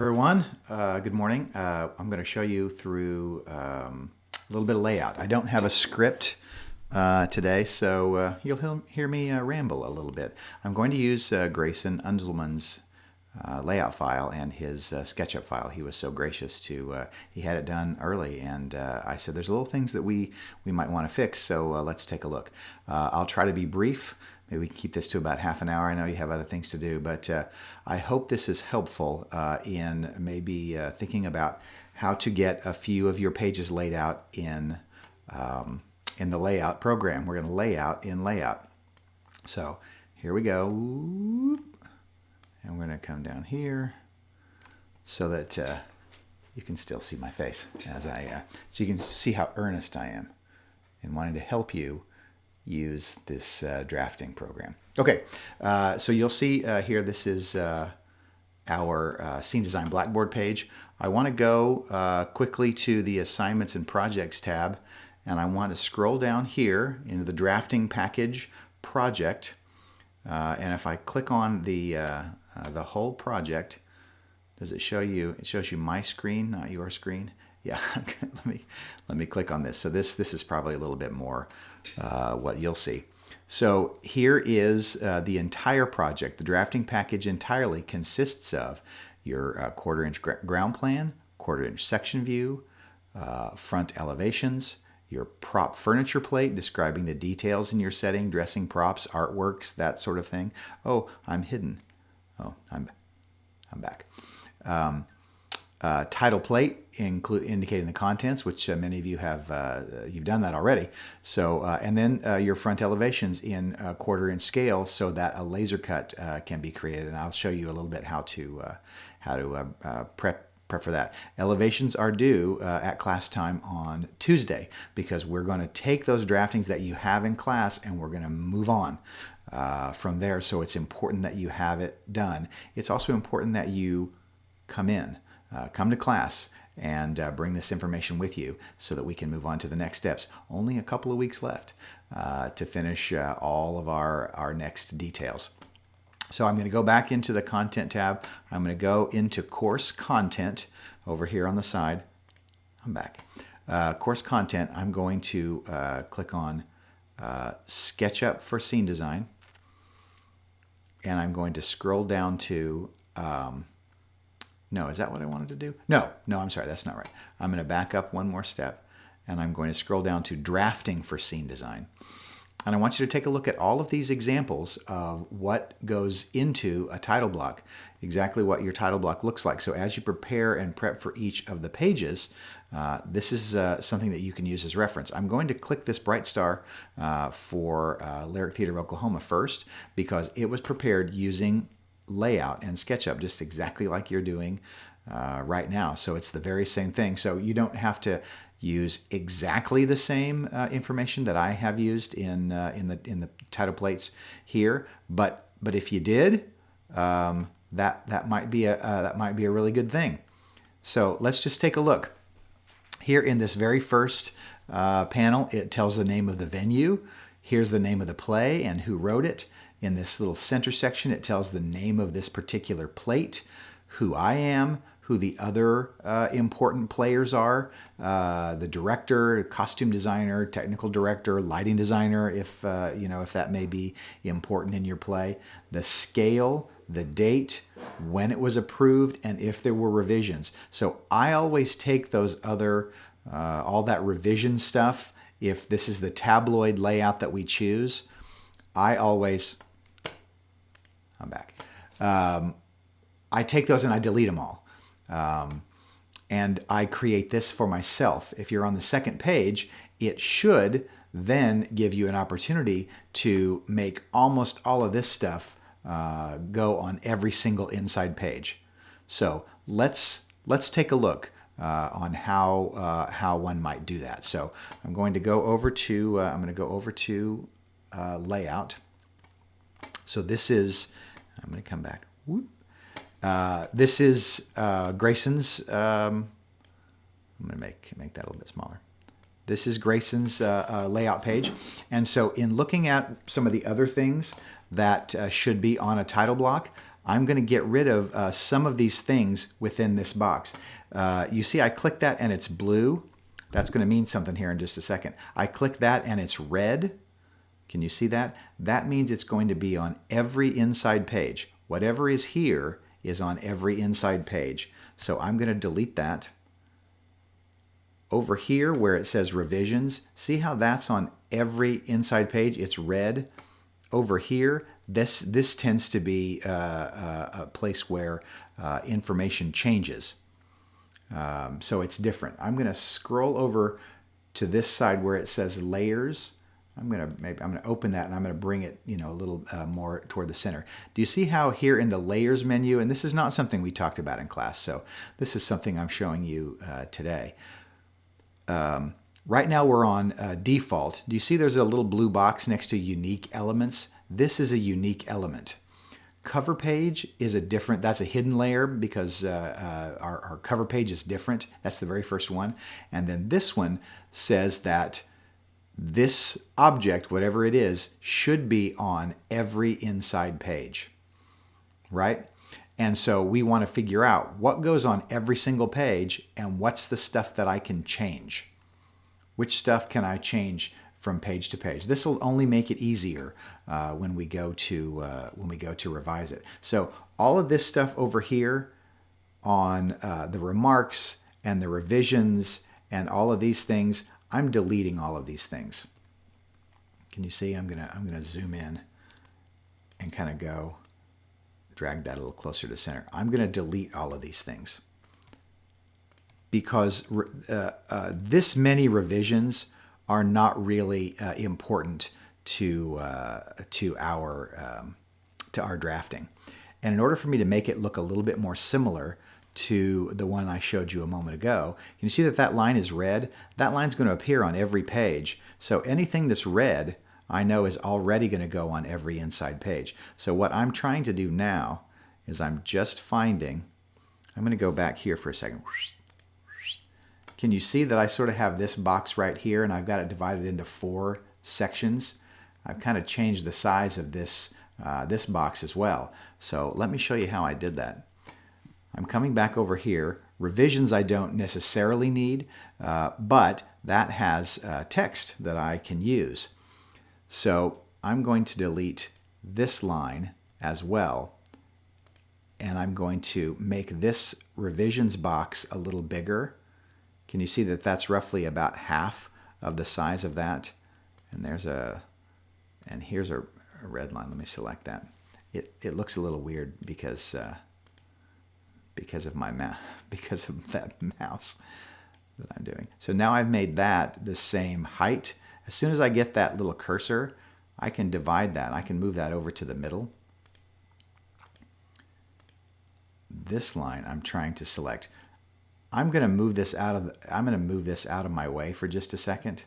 Everyone, good morning. I'm going to show you through a little bit of layout. I don't have a script today, so you'll hear me ramble a little bit. I'm going to use Grayson Unzelman's layout file and his SketchUp file. He was so gracious to, he had it done early, and I said there's little things that we might want to fix, so let's take a look. I'll try to be brief. Maybe we can keep this to about half an hour. I know you have other things to do, but I hope this is helpful in maybe thinking about how to get a few of your pages laid out in the layout program. We're going to lay out in layout. So here we go. And we're going to come down here so that you can still see my face as so you can see how earnest I am in wanting to help you use this drafting program. Okay, so you'll see here this is our Scene Design Blackboard page. I want to go quickly to the Assignments and Projects tab, and I want to scroll down here into the Drafting Package Project, and if I click on the whole project, does it show you? It shows you my screen, not your screen. Yeah, let me click on this. So this is probably a little bit more what you'll see. So here is the entire project. The drafting package entirely consists of your quarter-inch ground plan, quarter-inch section view, front elevations, your prop furniture plate describing the details in your setting, dressing props, artworks, that sort of thing. Oh, I'm hidden. Oh, I'm back. Title plate indicating the contents, which many of you have you've done that already. So and then your front elevations in quarter-inch scale, so that a laser cut can be created. And I'll show you a little bit how to prep for that. Elevations are due at class time on Tuesday, because we're going to take those draftings that you have in class and we're going to move on from there. So it's important that you have it done. It's also important that you come to class and bring this information with you so that we can move on to the next steps. Only a couple of weeks left to finish all of our next details. So I'm going to go back into the Content tab. I'm going to go into Course Content over here on the side. I'm back. Course Content, I'm going to click on SketchUp for Scene Design. And I'm going to scroll down to... no, is that what I wanted to do? No, I'm sorry, that's not right. I'm going to back up one more step, and I'm going to scroll down to Drafting for Scene Design. And I want you to take a look at all of these examples of what goes into a title block, exactly what your title block looks like. So as you prepare and prep for each of the pages, this is something that you can use as reference. I'm going to click this bright star for Lyric Theater of Oklahoma first, because it was prepared using LayOut and SketchUp, just exactly like you're doing right now. So it's the very same thing. So you don't have to use exactly the same information that I have used in the title plates here, but if you did, that might be a really good thing. So let's just take a look here in this very first panel. It tells the name of the venue. Here's the name of the play and who wrote it. In this little center section, it tells the name of this particular plate, who I am, who the other important players are, the director, costume designer, technical director, lighting designer, if if that may be important in your play, the scale, the date, when it was approved, and if there were revisions. So I always take those other, all that revision stuff. If this is the tabloid layout that we choose, I'm back. I take those and I delete them all. And I create this for myself. If you're on the second page, it should then give you an opportunity to make almost all of this stuff go on every single inside page. So let's take a look on how one might do that. So I'm going to go over to Layout. So this is, I'm going to come back. Whoop. This is Grayson's, I'm going to make that a little bit smaller. This is Grayson's layout page. And so in looking at some of the other things that should be on a title block, I'm going to get rid of some of these things within this box. You see I click that and it's blue. That's going to mean something here in just a second. I click that and it's red. Can you see that? That means it's going to be on every inside page. Whatever is here is on every inside page. So I'm going to delete that. Over here where it says revisions, see how that's on every inside page? It's red. Over here, this tends to be a place where information changes. So it's different. I'm going to scroll over to this side where it says layers. I'm going to open that and I'm going to bring it, a little more toward the center. Do you see how here in the layers menu, and this is not something we talked about in class, so this is something I'm showing you today. Right now we're on default. Do you see there's a little blue box next to unique elements? This is a unique element. Cover page is that's a hidden layer because our cover page is different. That's the very first one. And then this one says that this object, whatever it is, should be on every inside page, right? And so we want to figure out what goes on every single page and what's the stuff that I can change. Which stuff can I change from page to page? This will only make it easier when we go to revise it. So all of this stuff over here on the remarks and the revisions and all of these things, I'm deleting all of these things. Can you see? I'm gonna zoom in and kind of drag that a little closer to center. I'm gonna delete all of these things because this many revisions are not really important to our drafting. And in order for me to make it look a little bit more similar to the one I showed you a moment ago, can you see that line is red? That line's going to appear on every page. So anything that's red, I know is already going to go on every inside page. So what I'm trying to do now is I'm going to go back here for a second. Can you see that I sort of have this box right here and I've got it divided into 4 sections? I've kind of changed the size of this box as well. So let me show you how I did that. I'm coming back over here. Revisions I don't necessarily need, but that has text that I can use. So I'm going to delete this line as well, and I'm going to make this revisions box a little bigger. Can you see that that's roughly about half of the size of that? And here's a red line. Let me select that. It looks a little weird because of that mouse that I'm doing. So now I've made that the same height. As soon as I get that little cursor, I can divide that. I can move that over to the middle. This line I'm trying to select. I'm going to move this out of my way for just a second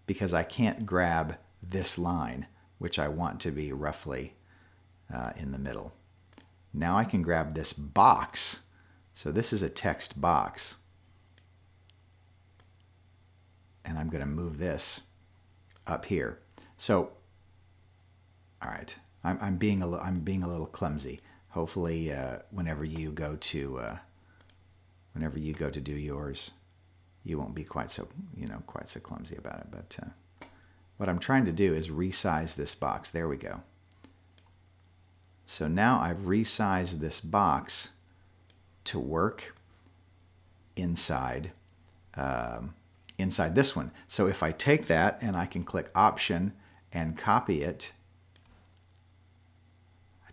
because I can't grab this line, which I want to be roughly in the middle. Now I can grab this box. So this is a text box. And I'm going to move this up here. So, all right, I'm being a little clumsy. Hopefully, whenever you go to do yours, you won't be quite so clumsy about it. But what I'm trying to do is resize this box. There we go. So now I've resized this box to work inside this one. So if I take that and I can click Option and copy it, I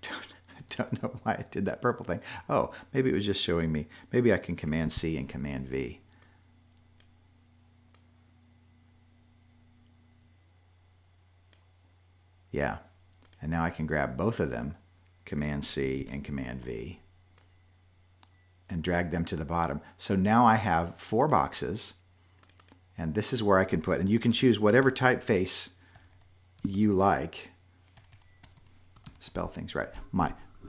don't know why I did that purple thing. Oh, maybe it was just showing me. Maybe I can Command C and Command V. Yeah, and now I can grab both of them, Command C and Command V, and drag them to the bottom. So now I have 4 boxes, and this is where I can put, and you can choose whatever typeface you like. Spell things right.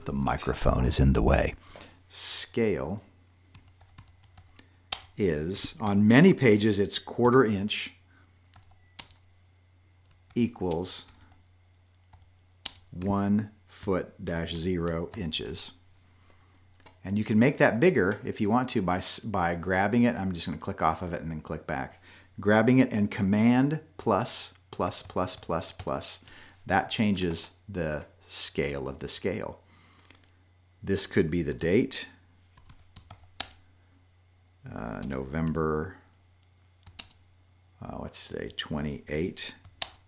The microphone is in the way. Scale is, on many pages, it's 1/4 inch equals 1/4 foot dash 0 inches. And you can make that bigger if you want to by grabbing it. I'm just going to click off of it and then click back. Grabbing it and Command plus, plus, plus, plus, plus. That changes the scale of the scale. This could be the date. November, let's say 28,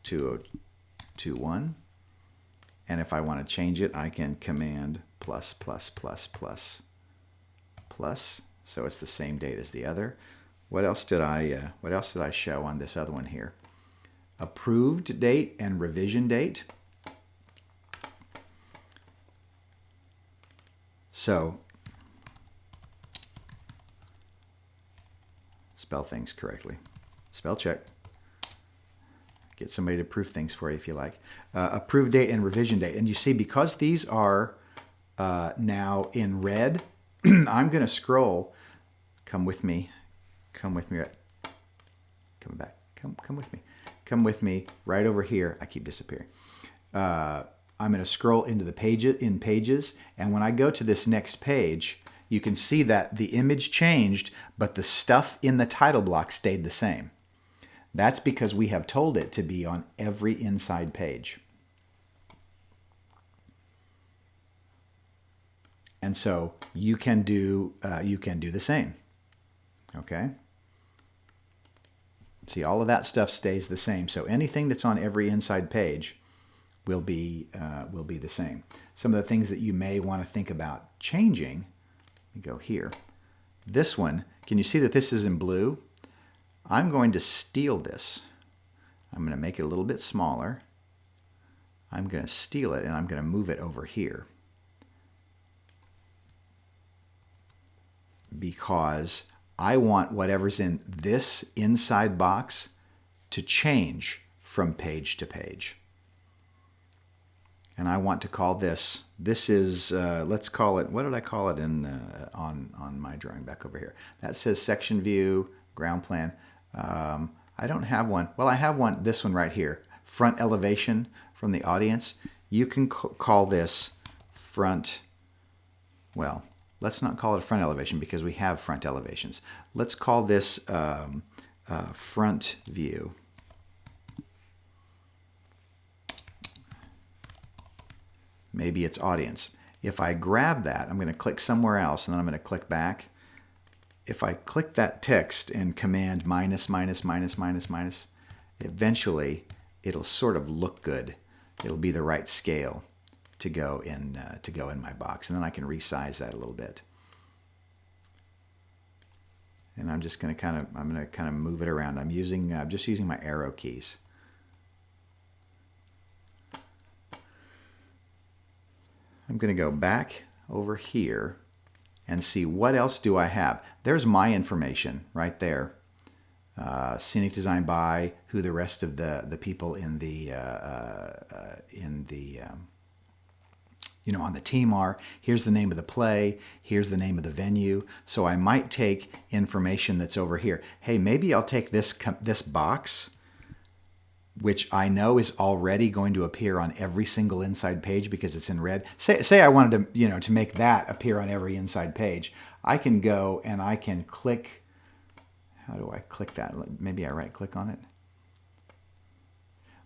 2021. And if I want to change it, I can Command plus, plus, plus, plus, plus. So it's the same date as the other. What else did I show on this other one here? Approved date and revision date. So spell things correctly. Spell check. Get somebody to proof things for you if you like. Approved date and revision date. And you see, because these are now in red, I'm going to scroll. Come with me. Come with me. Come back. Come with me. Come with me right over here. I keep disappearing. I'm going to scroll into the pages. And when I go to this next page, you can see that the image changed, but the stuff in the title block stayed the same. That's because we have told it to be on every inside page. And so you can do the same. Okay? See, all of that stuff stays the same. So anything that's on every inside page will be the same. Some of the things that you may want to think about changing. Let me go here. This one, can you see that this is in blue? I'm going to steal this. I'm going to make it a little bit smaller. I'm going to steal it and I'm going to move it over here. Because I want whatever's in this inside box to change from page to page. And I want to call this is, let's call it, what did I call it on my drawing back over here? That says section view, ground plan. I don't have one. Well, I have one, this one right here. Front elevation from the audience. You can call this front, well, let's not call it a front elevation because we have front elevations. Let's call this front view. Maybe it's audience. If I grab that, I'm going to click somewhere else and then I'm going to click back. If I click that text and Command minus, minus, minus, minus, minus, eventually it'll sort of look good. It'll be the right scale to go in my box, and then I can resize that a little bit. And I'm just going to kind of move it around. I'm just using my arrow keys. I'm going to go back over here and see what else do I have. There's my information right there. Scenic design by, who the rest of the people in the on the team are. Here's the name of the play. Here's the name of the venue. So I might take information that's over here. Hey, maybe I'll take this box, which I know is already going to appear on every single inside page because it's in red. Say I wanted to, to make that appear on every inside page. I can go and I can click. How do I click that? Maybe I right click on it.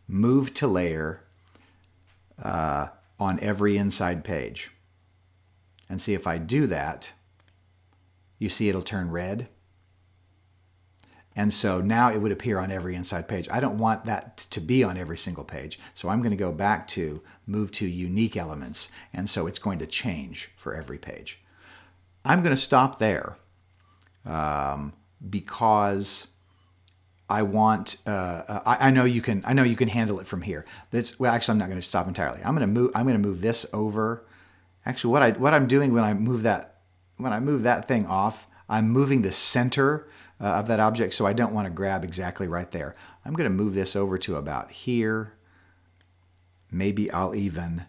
Move to layer on every inside page. And see, if I do that, you see it'll turn red. And so now it would appear on every inside page. I don't want that to be on every single page. So I'm going to go back to move to unique elements. And so it's going to change for every page. I'm going to stop there because I want, I know you can handle it from here. Well, actually, I'm not going to stop entirely. I'm going to move this over. Actually, what I'm doing when I move that thing off, I'm moving the center of that object, so I don't want to grab exactly right there. I'm going to move this over to about here. Maybe I'll even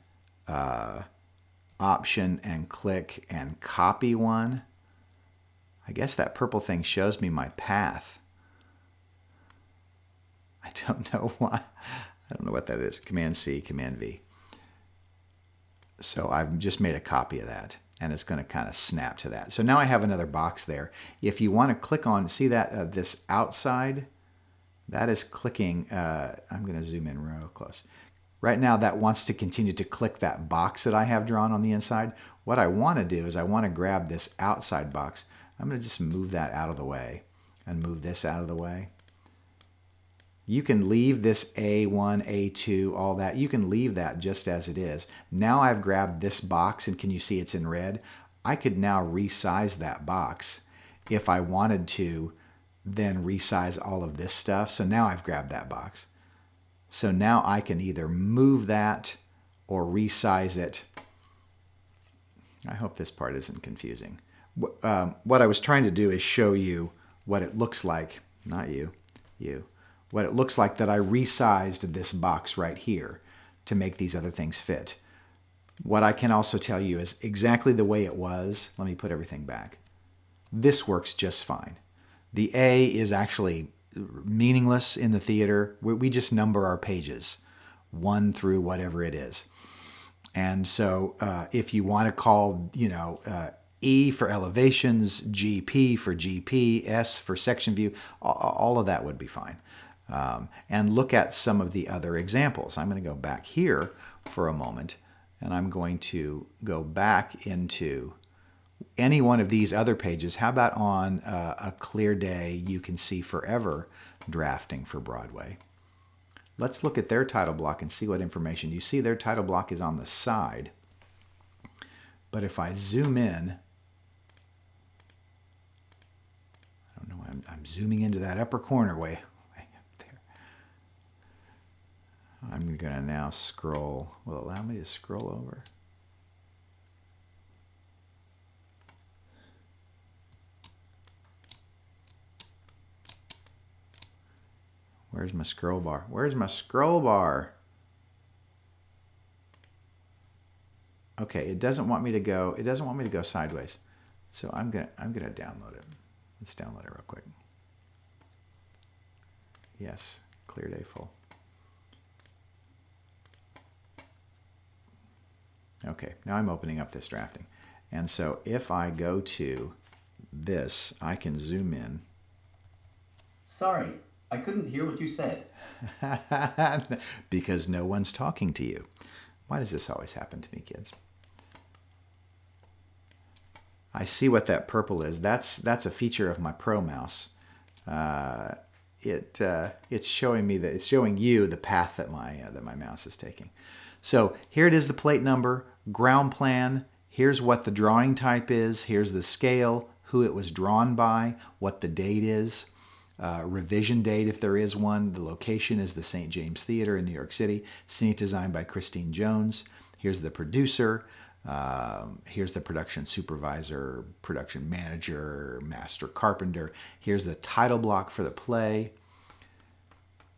option and click and copy one. I guess that purple thing shows me my path. I don't know why. I don't know what that is. Command C, Command V. So I've just made a copy of that, and it's going to kind of snap to that. So now I have another box there. If you want to click on, see that this outside, that is clicking. I'm going to zoom in real close. Right now that wants to continue to click that box that I have drawn on the inside. What I want to do is I want to grab this outside box. I'm going to just move that out of the way and move this out of the way. You can leave this A1, A2, all that. You can leave that just as it is. Now I've grabbed this box, and can you see it's in red? I could now resize that box if I wanted to, then resize all of this stuff. So now I've grabbed that box. So now I can either move that or resize it. I hope this part isn't confusing. What I was trying to do is show you what it looks like, not you, what it looks like that I resized this box right here to make these other things fit. What I can also tell you is exactly the way it was. Let me put everything back. This works just fine. The A is actually meaningless in the theater. We just number our pages, 1 through whatever it is. And so if you want to call, E for elevations, GP for GP, S for section view, all of that would be fine. And look at some of the other examples. I'm going to go back here for a moment, and I'm going to go back into any one of these other pages. How about on a clear day, you can see forever drafting for Broadway. Let's look at their title block and see what information. You see their title block is on the side. But if I zoom in, I don't know, I'm zooming into that upper corner way up there. I'm going to now scroll. Will it allow me to scroll over? Where's my scroll bar? Where's my scroll bar? Okay, it doesn't want me to go. It doesn't want me to go sideways. So I'm gonna download it. Let's download it real quick. Yes, clear day full. Okay, now I'm opening up this drafting. And so if I go to this, I can zoom in. Sorry, I couldn't hear what you said. Because no one's talking to you. Why does this always happen to me, kids? I see what that purple is. That's a feature of my Pro mouse. It's showing me that it's showing you the path that my mouse is taking. So here it is, the plate number, ground plan. Here's what the drawing type is. Here's the scale, who it was drawn by, what the date is. Revision date, if there is one. The location is the St. James Theater in New York City. Scenic design by Christine Jones. Here's the producer. Here's the production supervisor, production manager, master carpenter. Here's the title block for the play.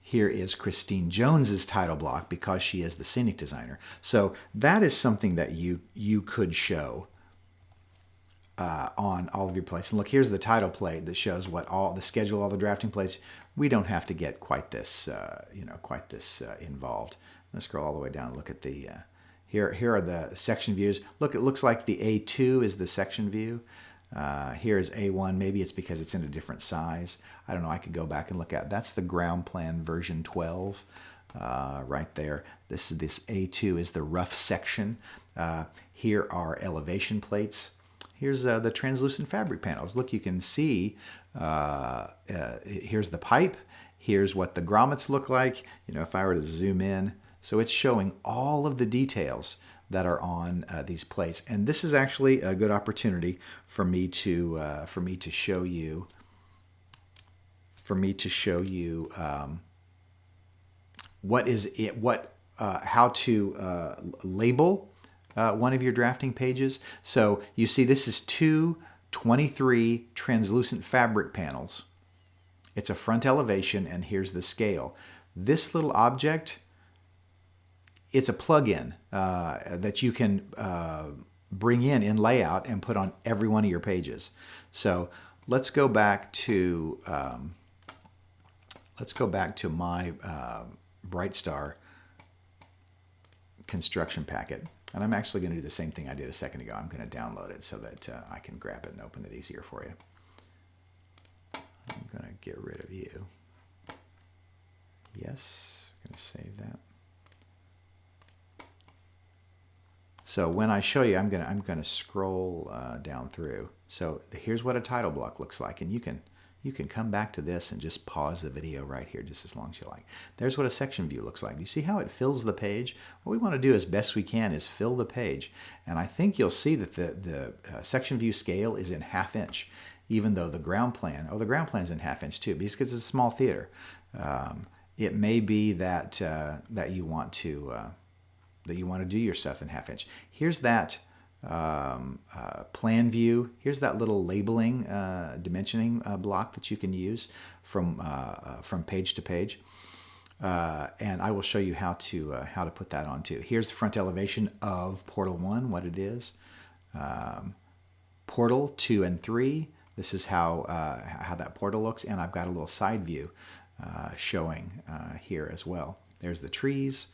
Here is Christine Jones's title block because she is the scenic designer. So that is something that you could show on all of your plays. And look, here's the title plate that shows what all the schedule, all the drafting plays. We don't have to get quite this, involved. I'm gonna scroll all the way down and look at the. Here are the section views. Look, it looks like the A2 is the section view. Here's A1. Maybe it's because it's in a different size. I don't know. I could go back and look at. That's the ground plan version 12 right there. This A2 is the rough section. Here are elevation plates. Here's the translucent fabric panels. Look, you can see here's the pipe. Here's what the grommets look like. If I were to zoom in. So it's showing all of the details that are on these plates. And this is actually a good opportunity for me to show you how to label one of your drafting pages. So you see this is 223 translucent fabric panels. It's a front elevation, and here's the scale. This little object, it's a plugin that you can bring in LayOut and put on every one of your pages. So let's go back to my Bright Star construction packet. And I'm actually going to do the same thing I did a second ago. I'm going to download it so that I can grab it and open it easier for you. I'm going to get rid of you. Yes, I'm going to save that. So when I show you, I'm going to scroll down through. So here's what a title block looks like, and you can come back to this and just pause the video right here just as long as you like. There's what a section view looks like. Do you see how it fills the page? What we want to do as best we can is fill the page. And I think you'll see that the section view scale is in 1/2 inch, even though the ground plan, the ground plan's in 1/2 inch too, because it's a small theater. It may be that that you want to do your stuff in 1/2 inch. Here's that plan view. Here's that little labeling, dimensioning block that you can use from page to page. And I will show you how to put that on too. Here's the front elevation of Portal 1, what it is. Portal 2 and 3. This is how that portal looks, and I've got a little side view showing here as well. There's the trees,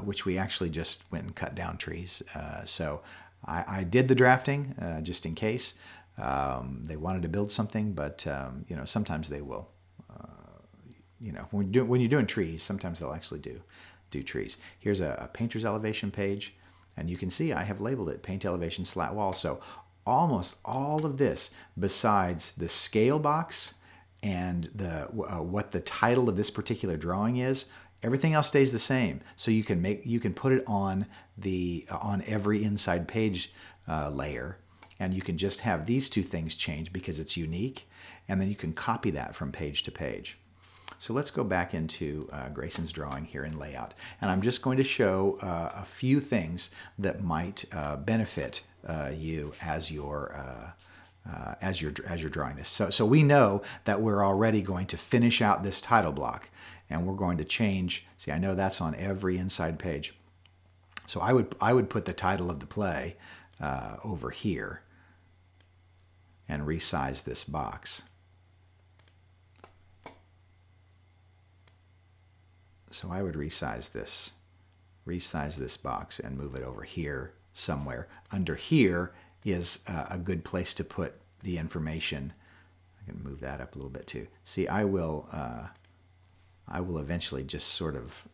which we actually just went and cut down trees. So I did the drafting just in case they wanted to build something, but sometimes they will. When you're doing trees, sometimes they'll actually do trees. Here's a painter's elevation page, and you can see I have labeled it paint elevation slat wall. So almost all of this, besides the scale box and what the title of this particular drawing is, everything else stays the same. So you can put it on on every inside page layer, and you can just have these two things change because it's unique, and then you can copy that from page to page. So let's go back into Grayson's drawing here in Layout, and I'm just going to show a few things that might benefit you as you're drawing this. So we know that we're already going to finish out this title block, and we're going to change. See, I know that's on every inside page. So I would put the title of the play over here and resize this box. So I would resize this box and move it over here somewhere. Under here is a good place to put the information. I can move that up a little bit too. See, I will eventually just sort of,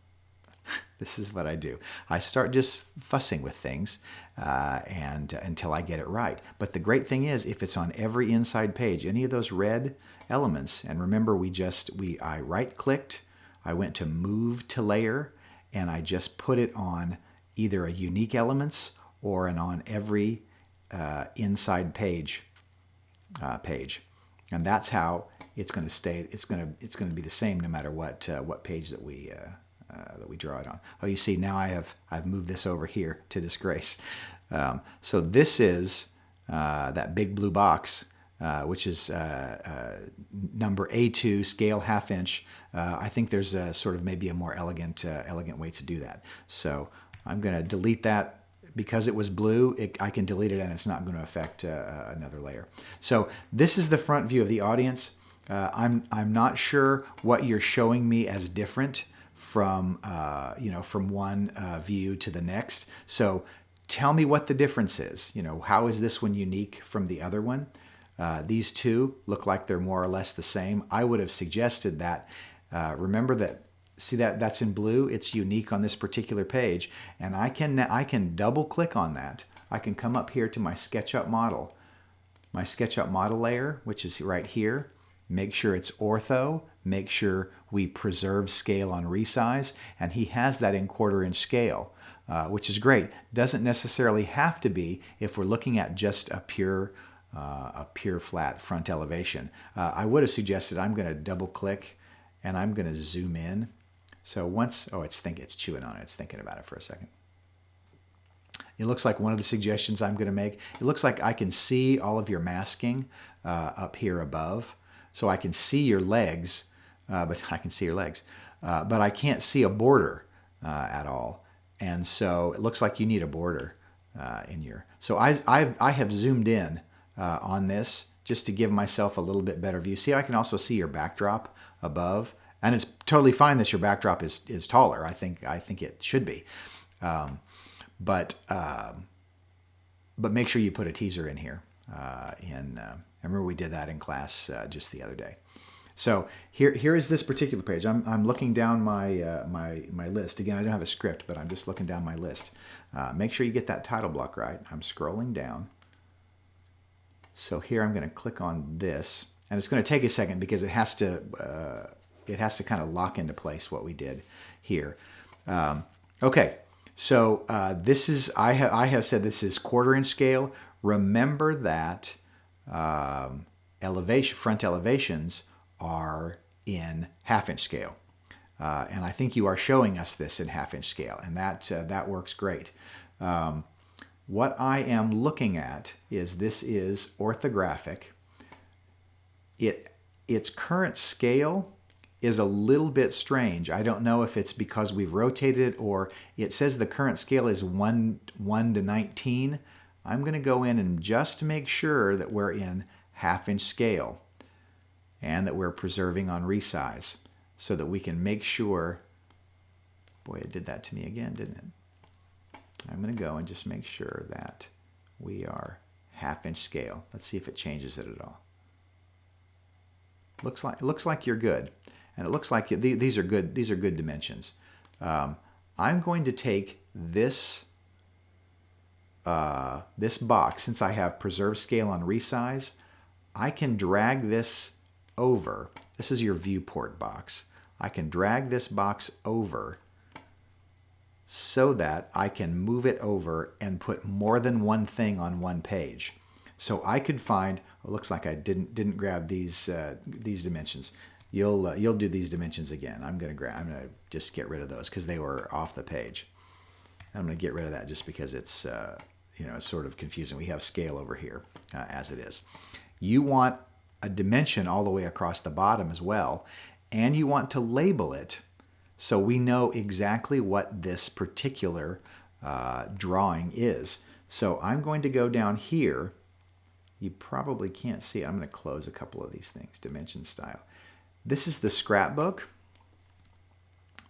this is what I do. I start just fussing with things and until I get it right. But the great thing is, if it's on every inside page, any of those red elements, and remember I right-clicked, I went to Move to Layer, and I just put it on either a Unique Elements or an On Every Inside Page and that's how it's going to stay. It's going to be the same no matter what page that we draw it on. Oh, you see now I've moved this over here to Disgrace. So this is that big blue box. Which is number A2, scale 1/2 inch. I think there's a sort of maybe a more elegant way to do that. So I'm going to delete that. Because it was blue, I can delete it and it's not going to affect another layer. So this is the front view of the audience. I'm not sure what you're showing me as different from from one view to the next. So tell me what the difference is. How is this one unique from the other one? These two look like they're more or less the same. I would have suggested that, remember that, see that's in blue, it's unique on this particular page, and I can double click on that. I can come up here to my SketchUp model layer, which is right here, make sure it's ortho, make sure we preserve scale on resize, and he has that in 1/4 inch scale, which is great. Doesn't necessarily have to be if we're looking at just a pure flat front elevation. I would have suggested I'm going to double click and I'm going to zoom in. So once, it's chewing on it. It's thinking about it for a second. It looks like one of the suggestions I'm going to make, it looks like I can see all of your masking up here above. So I can see your legs, but I can't see a border at all. And so it looks like you need a border in your, so I have zoomed in on this just to give myself a little bit better view. See, I can also see your backdrop above, and it's totally fine that your backdrop is taller. I think it should be. But make sure you put a teaser in here. I remember we did that in class just the other day. So here is this particular page. I'm looking down my list. Again, I don't have a script, but I'm just looking down my list. Make sure you get that title block right. I'm scrolling down. So here I'm going to click on this, and it's going to take a second because it has to kind of lock into place what we did here. Okay, so this is I have said this is quarter-inch scale. Remember that front elevations are in half-inch scale, and I think you are showing us this in half-inch scale, and that works great. What I am looking at is this is orthographic. Its current scale is a little bit strange. I don't know if it's because we've rotated it or it says the current scale is 1 to 19. I'm going to go in and just make sure that we're in half-inch scale and that we're preserving on resize so that we can make sure. Boy, it did that to me again, didn't it? I'm going to go and just make sure that we are half-inch scale. Let's see if it changes it at all. It looks like you're good, and it looks like these are good. These are good dimensions. I'm going to take this this box, since I have preserve scale on resize. I can drag this over. This is your viewport box. I can drag this box over so that I can move it over and put more than one thing on one page. So I could find. It looks like I didn't grab these dimensions. You'll do these dimensions again. I'm gonna just get rid of those because they were off the page. I'm gonna get rid of that just because it's it's sort of confusing. We have scale over here as it is. You want a dimension all the way across the bottom as well, and you want to label it so we know exactly what this particular drawing is. So I'm going to go down here. You probably can't see it. I'm going to close a couple of these things. Dimension style. This is the scrapbook.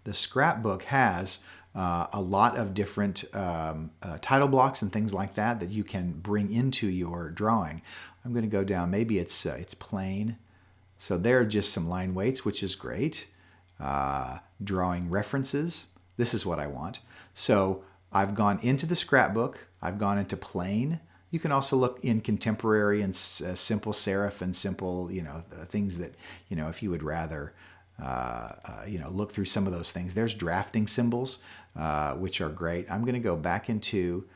The scrapbook has a lot of different title blocks and things like that that you can bring into your drawing. I'm going to go down. Maybe it's plain. So there are just some line weights, which is great. Drawing references. This is what I want. So I've gone into the scrapbook. I've gone into plain. You can also look in contemporary and simple serif and simple, things that, if you would rather, look through some of those things. There's drafting symbols, which are great. I'm going to go back into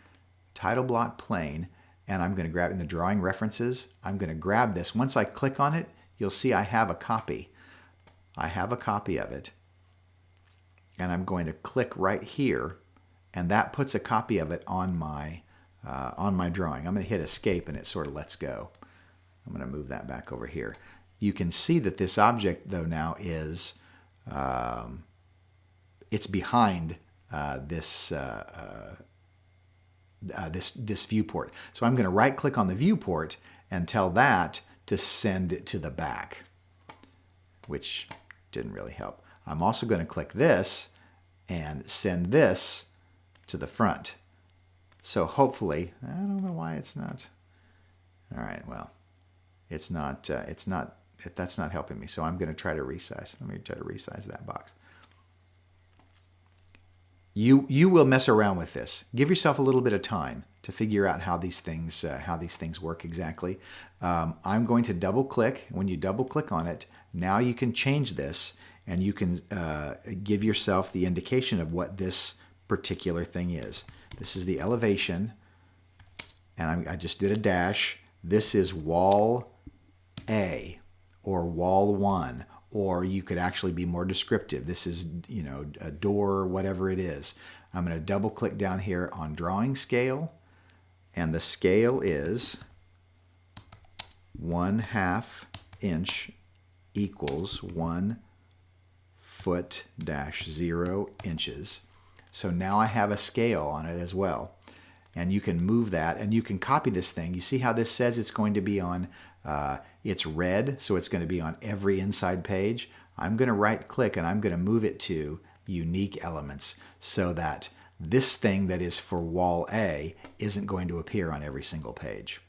title block plain, and I'm going to grab in the drawing references. I'm going to grab this. Once I click on it, you'll see I have a copy. I have a copy of it, and I'm going to click right here, and that puts a copy of it on my drawing. I'm going to hit escape, and it sort of lets go. I'm going to move that back over here. You can see that this object, though, now is it's behind this viewport. So I'm going to right-click on the viewport and tell that to send it to the back, which didn't really help. I'm also going to click this and send this to the front. So hopefully, I don't know why it's not. All right, well, that's not helping me. So I'm going to try to resize. Let me try to resize that box. You will mess around with this. Give yourself a little bit of time to figure out how these things work exactly. I'm going to double click. When you double click on it, now you can change this, and you can give yourself the indication of what this particular thing is. This is the elevation, and I just did a dash. This is wall A or wall 1, or you could actually be more descriptive. This is, a door, whatever it is. I'm going to double click down here on drawing scale, and the scale is 1/2 inch equals 1 foot dash 0 inches. So now I have a scale on it as well. And you can move that, and you can copy this thing. You see how this says it's going to be on, it's red, so it's going to be on every inside page. I'm going to right click, and I'm going to move it to unique elements so that this thing that is for wall A isn't going to appear on every single page.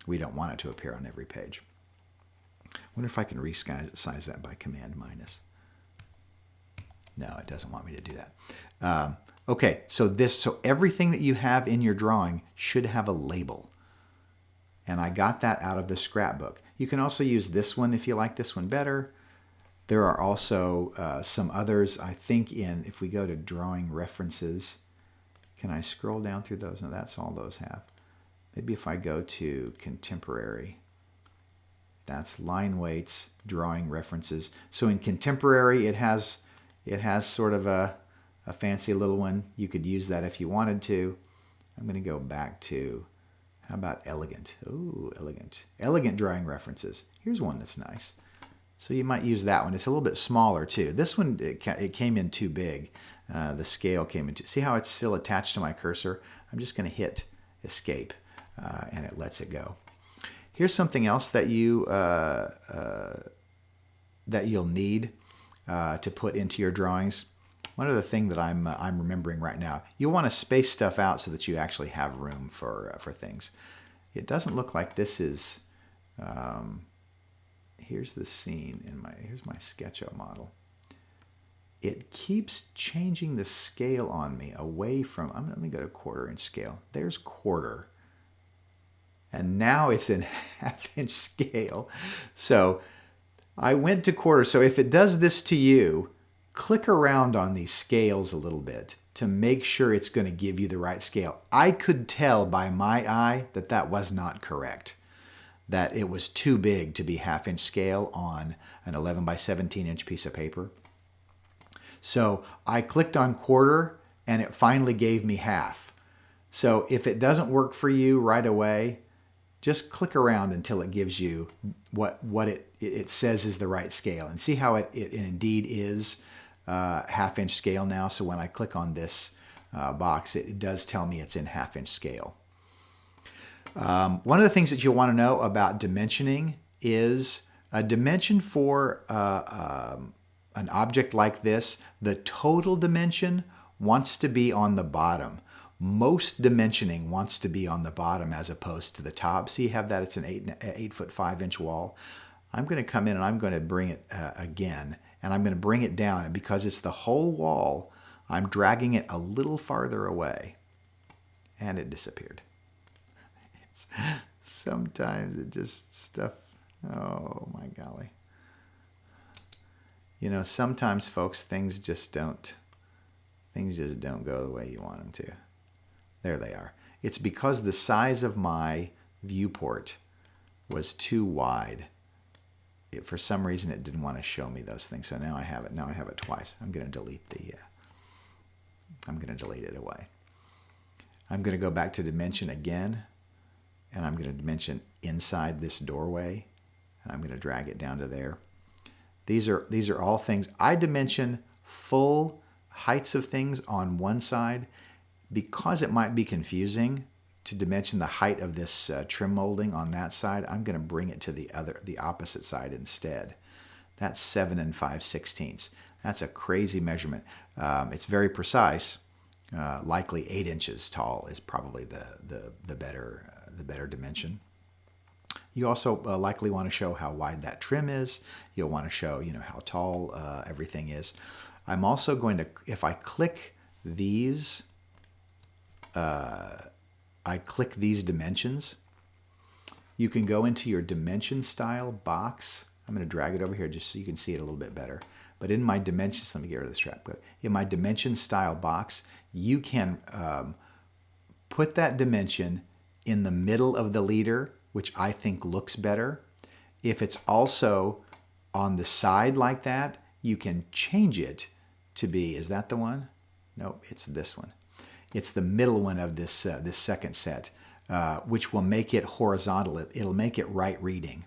We don't want it to appear on every page. I wonder if I can resize that by Command minus. No, it doesn't want me to do that. Okay, so everything that you have in your drawing should have a label. And I got that out of the scrapbook. You can also use this one if you like this one better. There are also some others, I think, if we go to drawing references, can I scroll down through those? No, that's all those have. Maybe if I go to contemporary, that's line weights, drawing references. So in contemporary, it has sort of a fancy little one. You could use that if you wanted to. I'm going to go back to, how about elegant? Ooh, elegant. Elegant drawing references. Here's one that's nice. So you might use that one. It's a little bit smaller too. This one, it came in too big. The scale came in too. See how it's still attached to my cursor? I'm just going to hit escape and it lets it go. Here's something else that you'll need to put into your drawings. One other thing that I'm remembering right now, you'll want to space stuff out so that you actually have room for things. It doesn't look like this is. Here's the scene here's my SketchUp model. It keeps changing the scale on me away from. Let me go to 1/4 inch scale. There's 1/4. And now it's in 1/2 inch scale. So I went to 1/4. So if it does this to you, click around on these scales a little bit to make sure it's going to give you the right scale. I could tell by my eye that that was not correct, that it was too big to be 1/2 inch scale on an 11 by 17 inch piece of paper. So I clicked on 1/4 and it finally gave me 1/2. So if it doesn't work for you right away, just click around until it gives you what it says is the right scale. And see how it indeed is 1/2 inch scale now. So when I click on this box, it does tell me it's in 1/2 inch scale. One of the things that you'll want to know about dimensioning is a dimension for an object like this. The total dimension wants to be on the bottom. Most dimensioning wants to be on the bottom as opposed to the top. So you have that, it's an 8 foot 5 inch wall. I'm going to come in and I'm going to bring it again, and I'm going to bring it down. And because it's the whole wall, I'm dragging it a little farther away, and it disappeared. Sometimes it just stuff. Oh my golly. You know, sometimes folks, things just don't go the way you want them to. There they are. It's because the size of my viewport was too wide. For some reason, it didn't want to show me those things. So now I have it. Now I have it twice. I'm going to delete I'm going to delete it away. I'm going to go back to dimension again, and I'm going to dimension inside this doorway, and I'm going to drag it down to there. These are all things. I dimension full heights of things on one side because it might be confusing to dimension the height of this trim molding on that side. I'm going to bring it to the opposite side instead. That's 7 5/16. That's a crazy measurement. It's very precise. Likely 8 inches tall is probably the better dimension. You also likely want to show how wide that trim is. You'll want to show, how tall everything is. I'm also going to, if I click these, dimensions, you can go into your dimension style box. I'm going to drag it over here just so you can see it a little bit better. But in my dimensions, let me get rid of this trap. In my dimension style box, you can put that dimension in the middle of the leader, which I think looks better. If it's also on the side like that, you can change it to be, is that the one? No, it's this one. It's the middle one of this second set, which will make it horizontal. It'll make it right reading,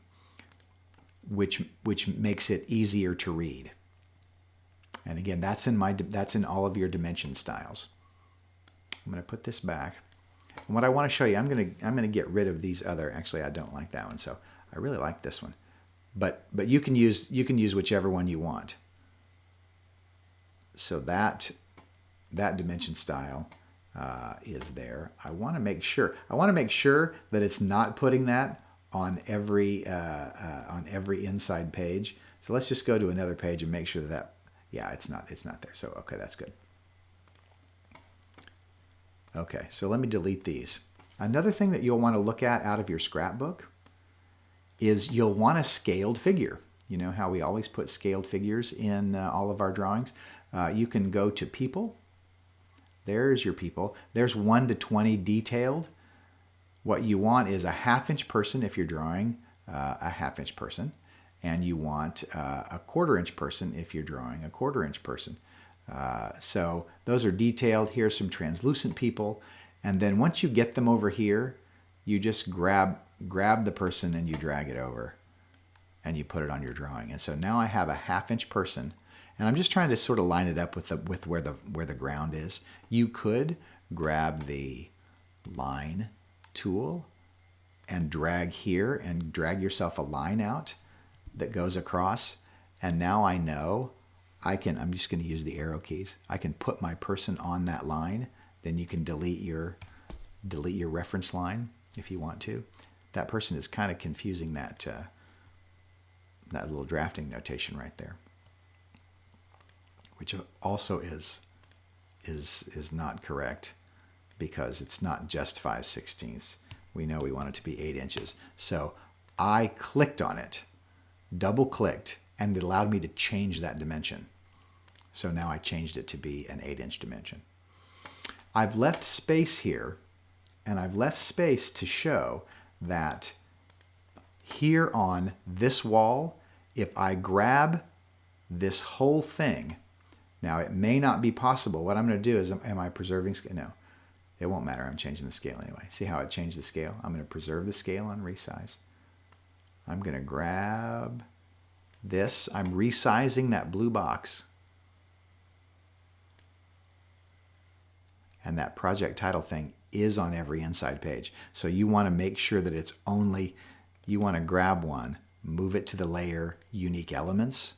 which makes it easier to read. And again, that's in all of your dimension styles. I'm going to put this back. And what I want to show you, I'm going to get rid of these other. Actually, I don't like that one, so I really like this one. But you can use whichever one you want. So that dimension style, is there. I want to make sure. I want to make sure that it's not putting that on every inside page. So let's just go to another page and make sure that, yeah, it's not there. So okay, that's good. Okay, so let me delete these. Another thing that you'll want to look at out of your scrapbook is you'll want a scaled figure. You know how we always put scaled figures in all of our drawings? You can go to people. There's your people. There's 1 to 20 detailed. What you want is a 1/2 inch person if you're drawing a 1/2 inch person. And you want a 1/4 inch person if you're drawing a 1/4 inch person. So those are detailed. Here's some translucent people. And then once you get them over here, you just grab the person and you drag it over and you put it on your drawing. And so now I have a 1/2 inch person, and I'm just trying to sort of line it up with where the ground is. You could grab the line tool and drag here and drag yourself a line out that goes across. And now I know I'm just going to use the arrow keys. I can put my person on that line. Then you can delete your reference line if you want to. That person is kind of confusing that little drafting notation right there, which also is not correct because it's not just 5/16. We know we want it to be 8 inches. So I clicked on it, double clicked, and it allowed me to change that dimension. So now I changed it to be an 8 inch dimension. I've left space here, and I've left space to show that here on this wall, if I grab this whole thing, now it may not be possible. What I'm going to do is, am I preserving scale? No, it won't matter. I'm changing the scale anyway. See how it changed the scale? I'm going to preserve the scale on resize. I'm going to grab this. I'm resizing that blue box. And that project title thing is on every inside page. So you want to make sure that it's only, you want to grab one, move it to the layer unique elements,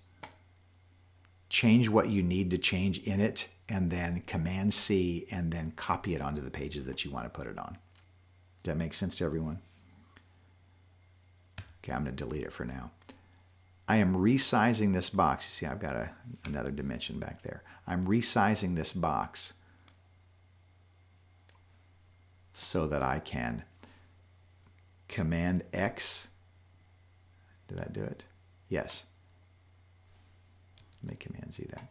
change what you need to change in it, and then Command C, and then copy it onto the pages that you want to put it on. Does that make sense to everyone? Okay, I'm going to delete it for now. I am resizing this box. You see, I've got another dimension back there. I'm resizing this box so that I can Command X. Did that do it? Yes. Let me Command Z that.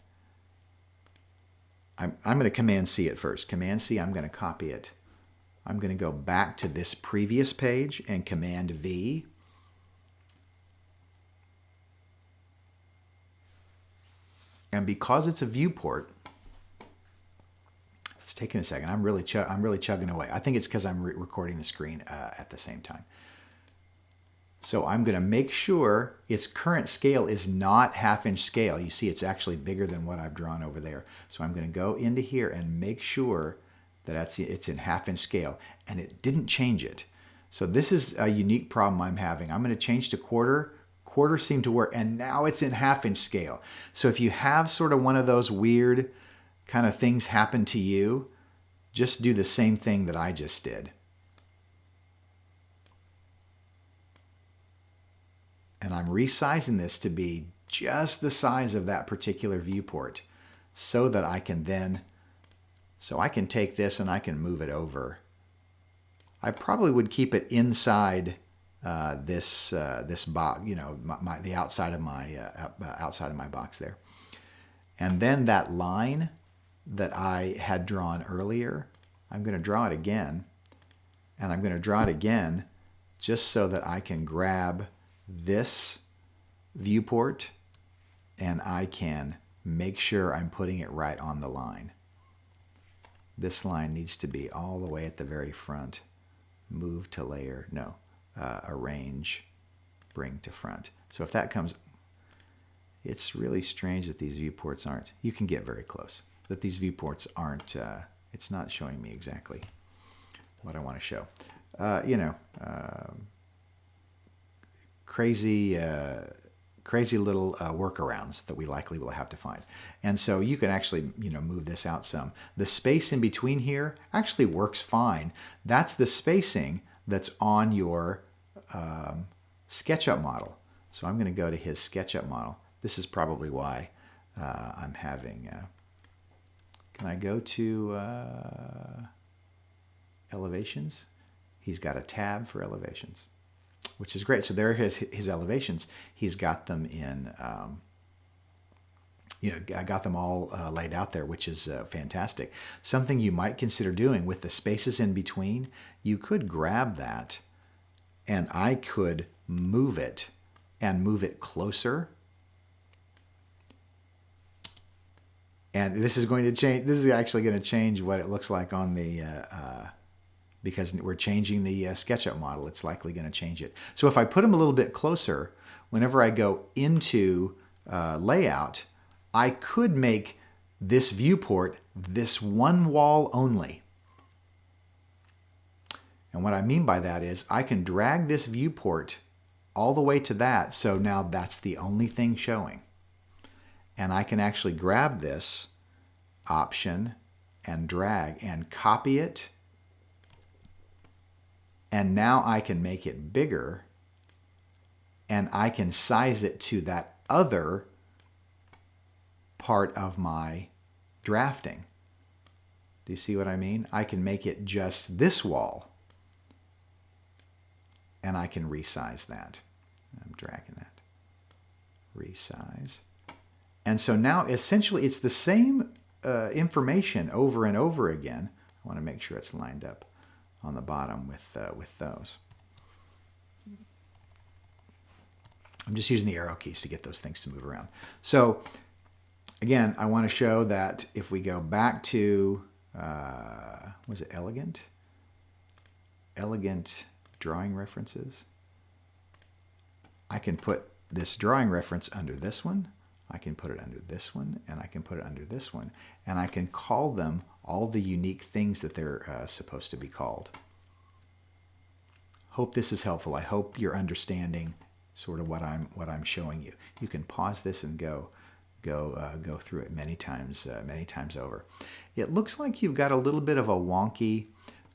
I'm going to Command C it first. Command C, I'm going to copy it. I'm going to go back to this previous page and Command V. And because it's a viewport, it's taking a second. I'm really chugging away. I think it's because I'm recording the screen at the same time. So I'm going to make sure its current scale is not 1/2 inch scale. You see, it's actually bigger than what I've drawn over there. So I'm going to go into here and make sure that it's in 1/2 inch scale, and it didn't change it. So this is a unique problem I'm having. I'm going to change to 1/4. 1/4 seemed to work, and now it's in 1/2 inch scale. So if you have sort of one of those weird kind of things happen to you, just do the same thing that I just did. And I'm resizing this to be just the size of that particular viewport so that I can then, so I can take this and I can move it over. I probably would keep it inside this box, you know, the outside of my box there. And then that line that I had drawn earlier, I'm going to draw it again, and I'm going to draw it again just so that I can grab this viewport and I can make sure I'm putting it right on the line. This line needs to be all the way at the very front. Move to layer, no, arrange, bring to front. So if that comes, it's really strange that these viewports aren't, you can get very close, that these viewports aren't, it's not showing me exactly what I want to show. crazy little workarounds that we likely will have to find. And so you can actually, move this out some. The space in between here actually works fine. That's the spacing that's on your SketchUp model. So I'm going to go to his SketchUp model. This is probably why I'm having... can I go to elevations? He's got a tab for elevations, which is great. So there are his elevations. He's got them in, I got them all laid out there, which is fantastic. Something you might consider doing with the spaces in between, you could grab that and I could move it and move it closer. And this is going to change. This is actually going to change what it looks like on the, because we're changing the SketchUp model. It's likely going to change it. So if I put them a little bit closer, whenever I go into layout, I could make this viewport this one wall only. And what I mean by that is I can drag this viewport all the way to that. So now that's the only thing showing. And I can actually grab this option and drag and copy it. And now I can make it bigger and I can size it to that other part of my drafting. Do you see what I mean? I can make it just this wall and I can resize that. I'm dragging that. Resize. And so now essentially it's the same information over and over again. I want to make sure it's lined up on the bottom with those. I'm just using the arrow keys to get those things to move around. So again, I want to show that if we go back to, was it Elegant? Elegant drawing references. I can put this drawing reference under this one. I can put it under this one, and I can put it under this one. And I can call them all the unique things that they're supposed to be called. Hope this is helpful. I hope you're understanding sort of what I'm showing you. You can pause this and go through it many times over. It looks like you've got a little bit of a wonky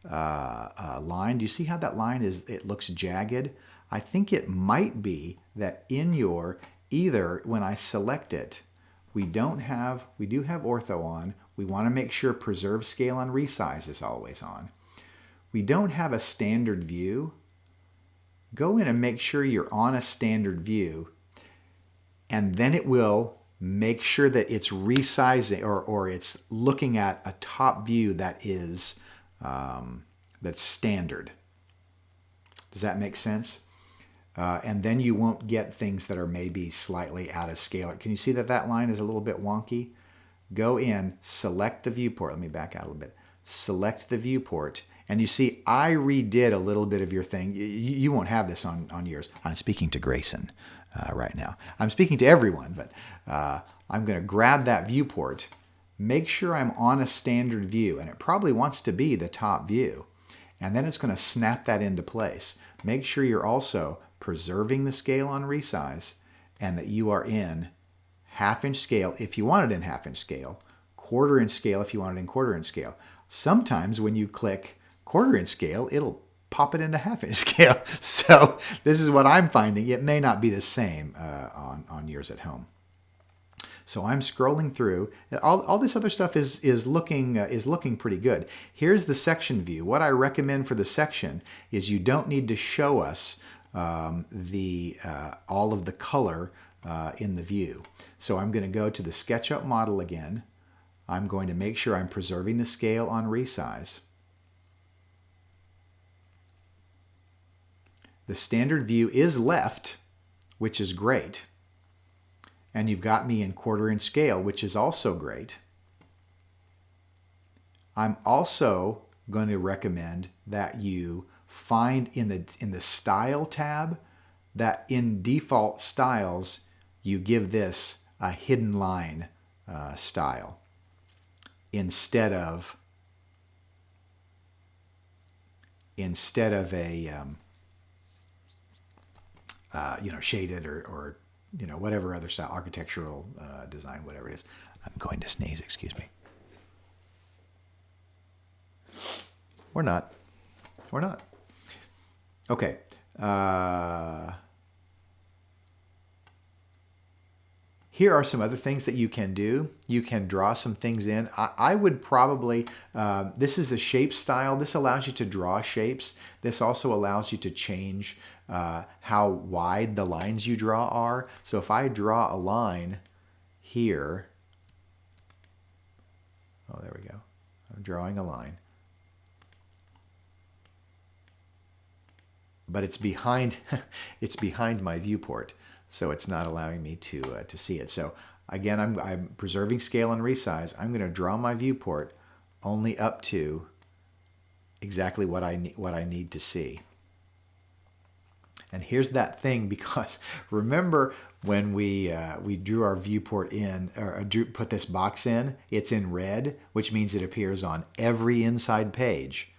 line. Do you see how that line is? It looks jagged. I think it might be that in your either when I select it, we do have ortho on. We want to make sure preserve scale and resize is always on. We don't have a standard view. Go in and make sure you're on a standard view, and then it will make sure that it's resizing or it's looking at a top view that is that's standard. Does that make sense? And then you won't get things that are maybe slightly out of scale. Can you see that that line is a little bit wonky? Go in, select the viewport. Let me back out a little bit. Select the viewport. And you see, I redid a little bit of your thing. You won't have this on yours. I'm speaking to Grayson right now. I'm speaking to everyone, but I'm going to grab that viewport, make sure I'm on a standard view, and it probably wants to be the top view. And then it's going to snap that into place. Make sure you're also preserving the scale on resize and that you are in half-inch scale if you want it in half-inch scale, quarter-inch scale if you want it in quarter-inch scale. Sometimes when you click quarter-inch scale, it'll pop it into half-inch scale. So this is what I'm finding. It may not be the same on yours at home. So I'm scrolling through. All this other stuff is looking pretty good. Here's the section view. What I recommend for the section is you don't need to show us all of the color in the view. So I'm going to go to the SketchUp model again. I'm going to make sure I'm preserving the scale on resize. The standard view is left, which is great. And you've got me in quarter-inch scale, which is also great. I'm also going to recommend that you find in the Style tab that in default styles, you give this a hidden line style instead of a shaded or you know, whatever other style, architectural design, whatever it is. I'm going to sneeze, excuse me. Or not. Or not. Okay. Here are some other things that you can do. You can draw some things in. I would probably, this is the shape style. This allows you to draw shapes. This also allows you to change how wide the lines you draw are. So if I draw a line here, oh, there we go. I'm drawing a line. But it's behind, it's behind my viewport. So it's not allowing me to see it. So again, I'm preserving scale and resize. I'm going to draw my viewport only up to exactly what I need to see. And here's that thing, because remember when we drew our viewport in, or put this box in, it's in red, which means it appears on every inside page.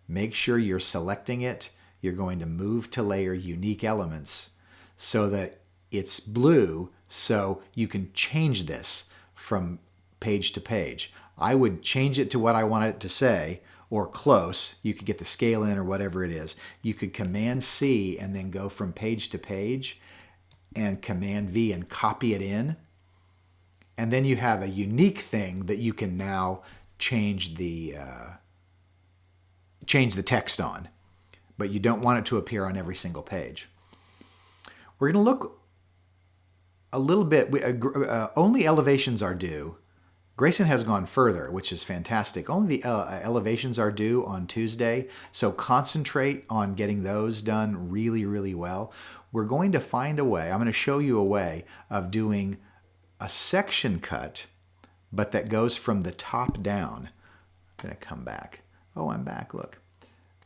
Make sure you're selecting it. You're going to move to layer unique elements so that it's blue, so you can change this from page to page. I would change it to what I want it to say, or close. You could get the scale in or whatever it is. You could Command C and then go from page to page, and Command V and copy it in. And then you have a unique thing that you can now change the text on. But you don't want it to appear on every single page. We're going to look a little bit, only elevations are due. Grayson has gone further, which is fantastic. Only the elevations are due on Tuesday, so concentrate on getting those done really, really well. We're going to find a way, I'm going to show you a way of doing a section cut, but that goes from the top down. I'm going to come back. Oh, I'm back, look.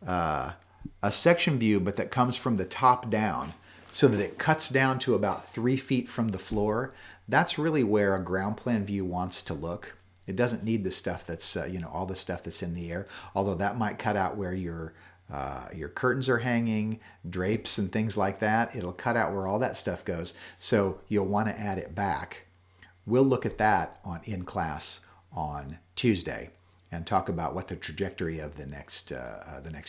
A section view, but that comes from the top down, so that it cuts down to about 3 feet from the floor. That's really where a ground plan view wants to look. It doesn't need the stuff that's, all the stuff that's in the air, although that might cut out where your curtains are hanging, drapes and things like that. It'll cut out where all that stuff goes, so you'll want to add it back. We'll look at that in class on Tuesday and talk about what the trajectory of the next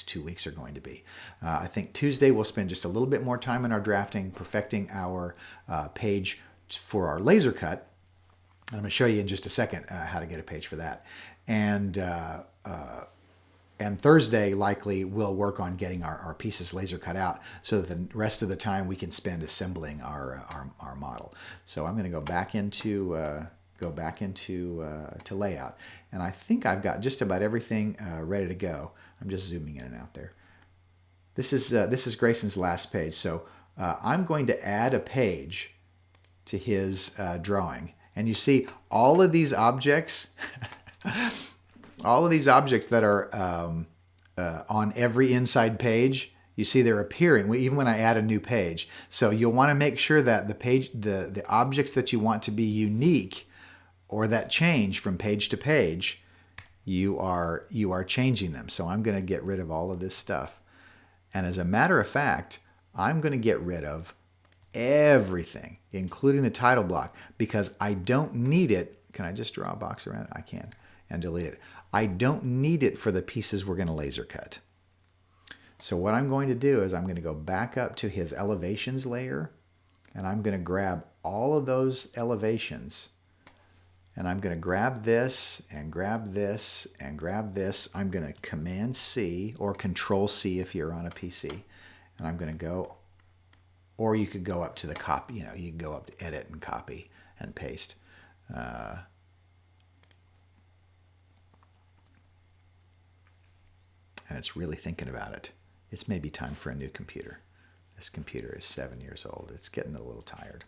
2 weeks are going to be. I think Tuesday we'll spend just a little bit more time in our drafting, perfecting our page for our laser cut. I'm going to show you in just a second how to get a page for that. And Thursday likely we'll work on getting our pieces laser cut out, so that the rest of the time we can spend assembling our model. So I'm going to go back into to layout, and I think I've got just about everything ready to go. I'm just zooming in and out there. This is Grayson's last page, so I'm going to add a page to his drawing, and you see all of these objects, all of these objects that are on every inside page. You see they're appearing even when I add a new page. So you'll want to make sure that the objects that you want to be unique, or that change from page to page, you are changing them. So I'm going to get rid of all of this stuff. And as a matter of fact, I'm going to get rid of everything, including the title block, because I don't need it. Can I just draw a box around it? I can, and delete it. I don't need it for the pieces we're going to laser cut. So what I'm going to do is I'm going to go back up to his elevations layer, and I'm going to grab all of those elevations. And I'm going to grab this and grab this and grab this. I'm going to Command C or Control C if you're on a PC. And I'm going to go, or you could go up to the copy, you can go up to Edit and Copy and Paste. And it's really thinking about it. It's maybe time for a new computer. This computer is 7 years old. It's getting a little tired.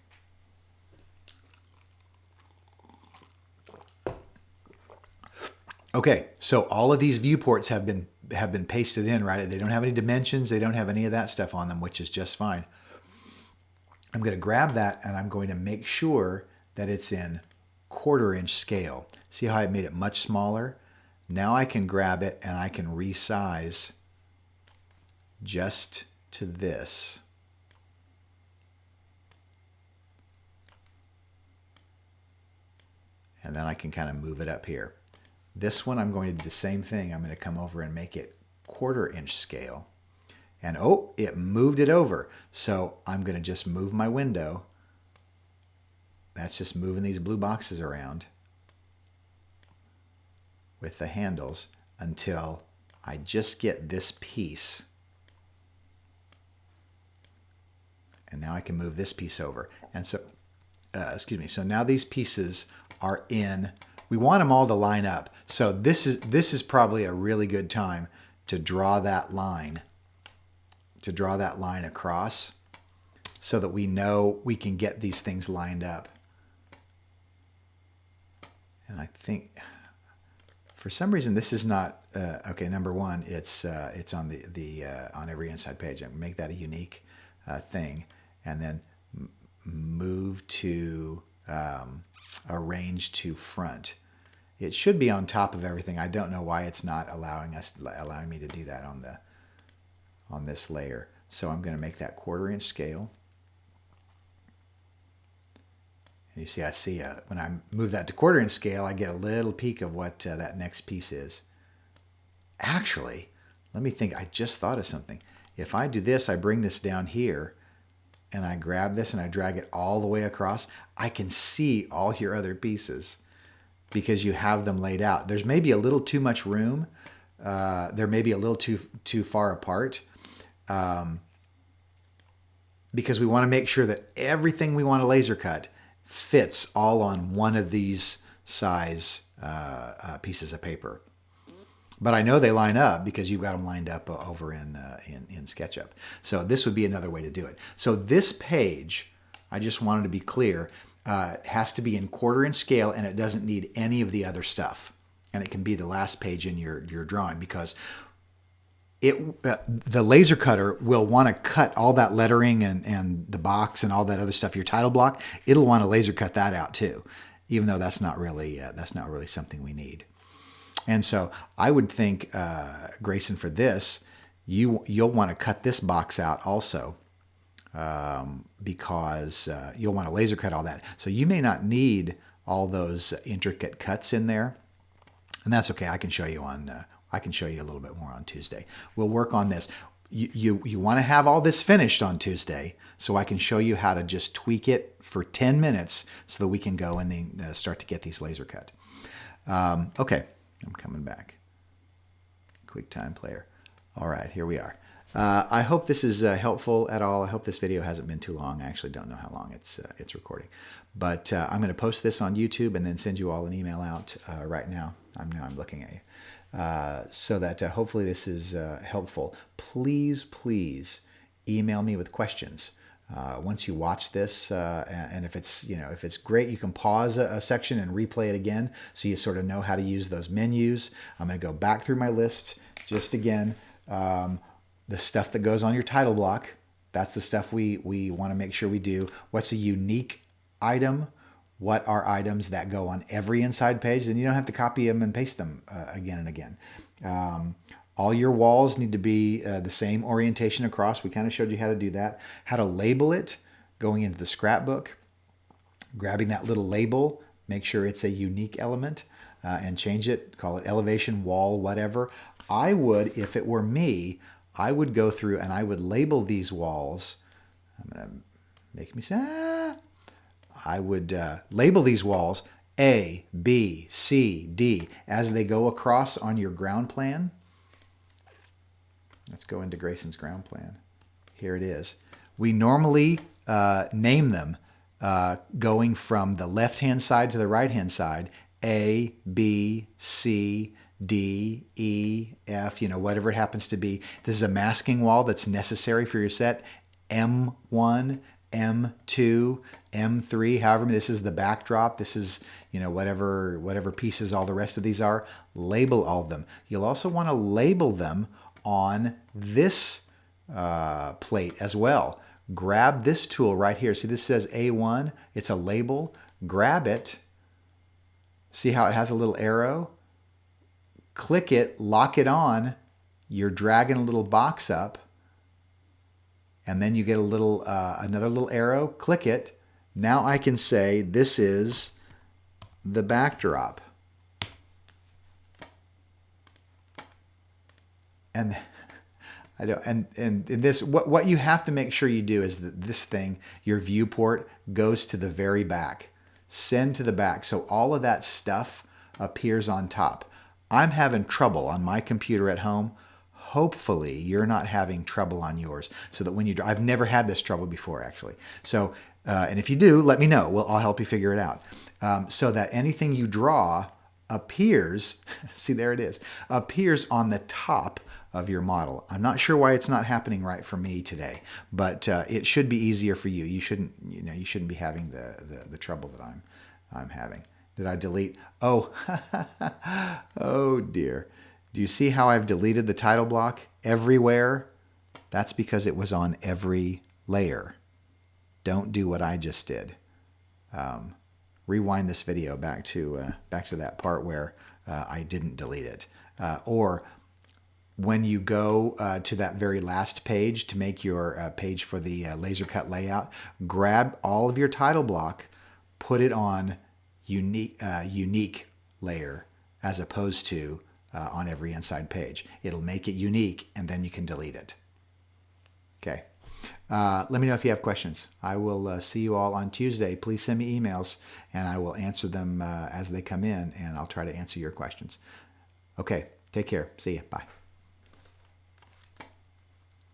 Okay, so all of these viewports have been pasted in, right? They don't have any dimensions. They don't have any of that stuff on them, which is just fine. I'm going to grab that, and I'm going to make sure that it's in 1/4 inch scale. See how I made it much smaller? Now I can grab it, and I can resize just to this. then I can kind of move it up here. This one, I'm going to do the same thing. I'm going to come over and make it 1/4 inch scale. And oh, it moved it over. So I'm going to just move my window. That's just moving these blue boxes around with the handles until I just get this piece. And now I can move this piece over. And so, excuse me, so now these pieces are in. We want them all to line up. So this is probably a really good time to draw that line, across so that we know we can get these things lined up. And I think for some reason this is not, okay, number one, it's on on every inside page. Make that a unique thing. And then move to arrange to front. It should be on top of everything. I don't know why it's not allowing me to do that on this layer. So I'm going to make that 1/4 inch scale. And you see, when I move that to 1/4 inch scale, I get a little peek of what that next piece is. Actually, let me think. I just thought of something. If I do this, I bring this down here, and I grab this and I drag it all the way across, I can see all your other pieces because you have them laid out. There's maybe a little too much room. They're maybe a little too far apart because we want to make sure that everything we want to laser cut fits all on one of these size pieces of paper. But I know they line up because you've got them lined up over in SketchUp. So this would be another way to do it. So this page, I just wanted to be clear, has to be in 1/4 inch scale, and it doesn't need any of the other stuff. And it can be the last page in your drawing because the laser cutter will want to cut all that lettering and the box and all that other stuff, your title block. It'll want to laser cut that out too, even though that's not really something we need. And so I would think, Grayson, for this, you'll want to cut this box out also because you'll want to laser cut all that. So you may not need all those intricate cuts in there, and that's okay. I can show you a little bit more on Tuesday. We'll work on this. You want to have all this finished on Tuesday, so I can show you how to just tweak it for 10 minutes so that we can go and then start to get these laser cut. Okay. I'm coming back. QuickTime Player. All right, here we are. I hope this is helpful at all. I hope this video hasn't been too long. I actually don't know how long it's recording. But I'm going to post this on YouTube and then send you all an email out right now. I'm looking at you. So that hopefully this is helpful. Please email me with questions. Once you watch this, and if it's great, you can pause a section and replay it again so you sort of know how to use those menus. I'm going to go back through my list just again. The stuff that goes on your title block, that's the stuff we want to make sure we do. What's a unique item? What are items that go on every inside page? Then you don't have to copy them and paste them again and again. All your walls need to be the same orientation across. We kind of showed you how to do that. How to label it, going into the scrapbook, grabbing that little label, make sure it's a unique element, and change it, call it elevation, wall, whatever. I would, if it were me, I would go through and I would label these walls. I'm going to make me say, I would label these walls A, B, C, D as they go across on your ground plan. Let's go into Grayson's ground plan. Here it is. We normally name them going from the left-hand side to the right-hand side. A, B, C, D, E, F, whatever it happens to be. This is a masking wall that's necessary for your set. M1, M2, M3, however, this is the backdrop. This is, whatever pieces all the rest of these are. Label all of them. You'll also want to label them on this plate as well. Grab this tool right here. See, this says A1. It's a label. Grab it. See how it has a little arrow? Click it, lock it on. You're dragging a little box up. And then you get a little another little arrow. Click it. Now I can say this is the backdrop. And I don't, and this, what you have to make sure you do is that this thing, your viewport, goes to the very back. Send to the back. So all of that stuff appears on top. I'm having trouble on my computer at home. Hopefully you're not having trouble on yours, so that when you draw, I've never had this trouble before actually. So, and if you do, let me know. I'll help you figure it out. So that anything you draw appears, see there it is, appears on the top of your model. I'm not sure why it's not happening right for me today, but it should be easier for you. You shouldn't be having the trouble that I'm having. Did I delete? Oh, oh dear. Do you see how I've deleted the title block everywhere? That's because it was on every layer. Don't do what I just did. Rewind this video back to that part where I didn't delete it. Or when you go to that very last page to make your page for the laser cut layout, grab all of your title block, put it on unique layer as opposed to on every inside page. It'll make it unique, and then you can delete it. Okay. Let me know if you have questions. I will see you all on Tuesday. Please send me emails, and I will answer them as they come in, and I'll try to answer your questions. Okay. Take care. See you. Bye.